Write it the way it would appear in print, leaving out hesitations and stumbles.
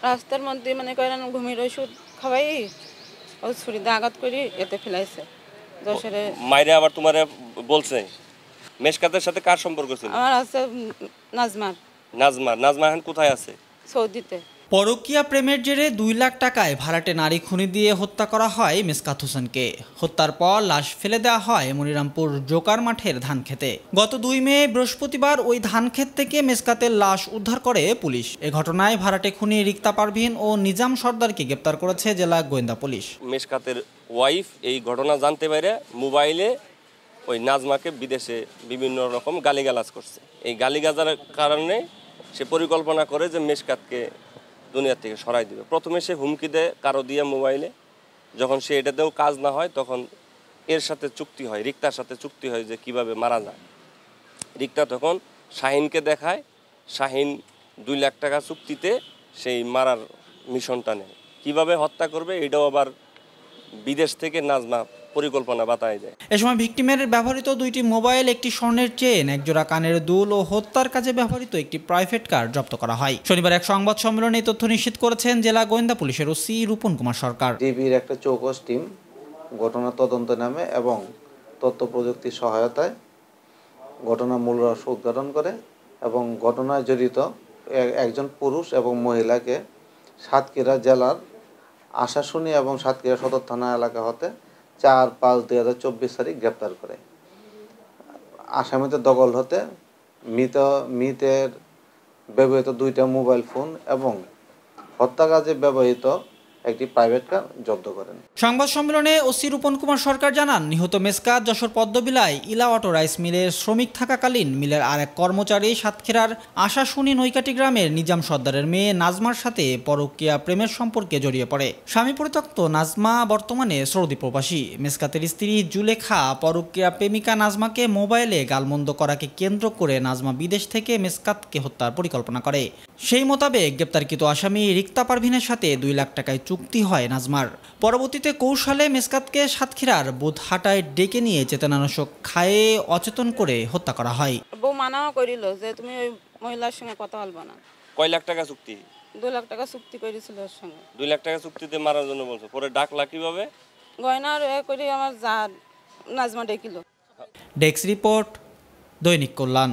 রাস্তার মধ্যে মনে করেন ঘুমের ওষুধ খাওয়াই ও ছুরি দিয়ে আঘাত করে এতে ফেলাইছে। মাইরে আবার তোমারে বলছে মেশকাতের সাথে কার সম্পর্ক ছিল? আমার আছে নাজমা এখন কোথায় আছে? সৌদিতে। পরকীয়া প্রেমের জেরে 2 লাখ টাকায় ভাড়াটে নারী খুনি দিয়ে হত্যা করা হয় মেশকাত হোসেনকে। হত্যার পর লাশ ফেলে দেওয়া হয় মনিরামপুর জোকার মাঠের ধান খেতে। গত 2 মে বৃহস্পতিবার ওই ধান ক্ষেত থেকে মেশকাতের লাশ উদ্ধার করে পুলিশ। এ ঘটনায় ভাড়াটে খুনি রিক্তা পারভিন ও নিজাম সর্দারকে গ্রেপ্তার করেছে জেলা গোয়েন্দা পুলিশ। মেশকাতের ওয়াইফ এই ঘটনা জানতে পারে মোবাইলে ওই নাজমাকে বিদেশে বিভিন্ন রকম গালিগালাজ করছে। এই গালিগালাজের কারণে সে পরিকল্পনা করে যে মেশকাতকে দুনিয়া থেকে সরাই দিবে। প্রথমে সে হুমকি দেয় কারো দিয়ে মোবাইলে, যখন সে এটাতেও কাজ না হয় তখন এর সাথে চুক্তি হয়, রিক্তার সাথে চুক্তি হয় যে কিভাবে মারা যায়। রিক্তা তখন শাহিনকে দেখায়, শাহিন 2 লাখ টাকা চুক্তিতে সেই মারার মিশনটা নেয়। কীভাবে হত্যা করবে এটাও আবার বিদেশ থেকে নাজমা পরিকল্পনা বাতায় দেয়। এ সময় ভিকটিমের ব্যবহৃত 2টি মোবাইল, একটি স্বর্ণের চেন, একজোড়া কানের দুল ও হত্যার কাজে ব্যবহৃত একটি প্রাইভেট কার জব্দ করা হয়। শনিবার এক সংবাদ সম্মেলনে এই তথ্য নিশ্চিত করেছেন জেলা গোয়েন্দা পুলিশের ওসি রূপন কুমার সরকার। ডিবির একটা চৌকস টিম ঘটনা তদন্ত নামে এবং তথ্য প্রযুক্তির সহায়তায় ঘটনার মূল রহস্য উদ্ঘাটন করে এবং ঘটনায় জড়িত একজন পুরুষ এবং মহিলাকে সাতক্ষীরা জেলার আশাশুনি এবং সাতক্ষীরা সদর থানা এলাকা হতে 4/5/2024 তারিখ গ্রেপ্তার করে। আসামিদের দখল হতে মৃতের ব্যবহৃত 2টা মোবাইল ফোন এবং হত্যা কাজে ব্যবহৃত একটি প্রাইভেট কার জব্দ করেন। সংবাদ সম্মেলনে ওসি রূপন কুমার সরকার জানান, নিহত মেশকাত যশোর পদ্মবিলায় ইলা অটো রাইস মিলের শ্রমিক থাকাকালীন মিলের আরেক কর্মচারী সাতক্ষীরার আশাশুনি নৈকাটি গ্রামের নিজাম সর্দারের মেয়ে নাজমার সাথে পরকীয়া প্রেমের সম্পর্কে জড়িয়ে পড়ে। স্বামী পরিত্যক্ত নাজমা বর্তমানে সৌদি প্রবাসী। মেশকাতের স্ত্রী জুলেখা পরকীয়া প্রেমিকা নাজমাকে মোবাইলে গালমন্দ করাকে কেন্দ্র করে নাজমা বিদেশ থেকে মেশকাতকে হত্যার পরিকল্পনা করে। সেই মোতাবেক গ্রেপ্তারকৃত আসামি রিক্তা পারভিনের সাথে 2 লাখ টাকায় চুক্তি হয় নাজমার। পরবর্তীতে কৌশলে মেশকাতকে সাতক্ষীরার বুধহাটায় ডেকে নিয়ে চেতনানাশক খাইয়ে অচেতন করে হত্যা করা হয়। বউ মানাও করিল যে তুমি ওই মহিলার সঙ্গে কথা বলবা না। কয় লাখ টাকা চুক্তি? 2 লাখ টাকা চুক্তি করেছিল ওর সঙ্গে। 2 লাখ টাকা চুক্তিতে মারার জন্য বলছো, পরে ডাকলা কিভাবে? গয়নার করে আমার নাজমা ডেকিল। ডেস্ক রিপোর্ট, দৈনিক কল্যাণ।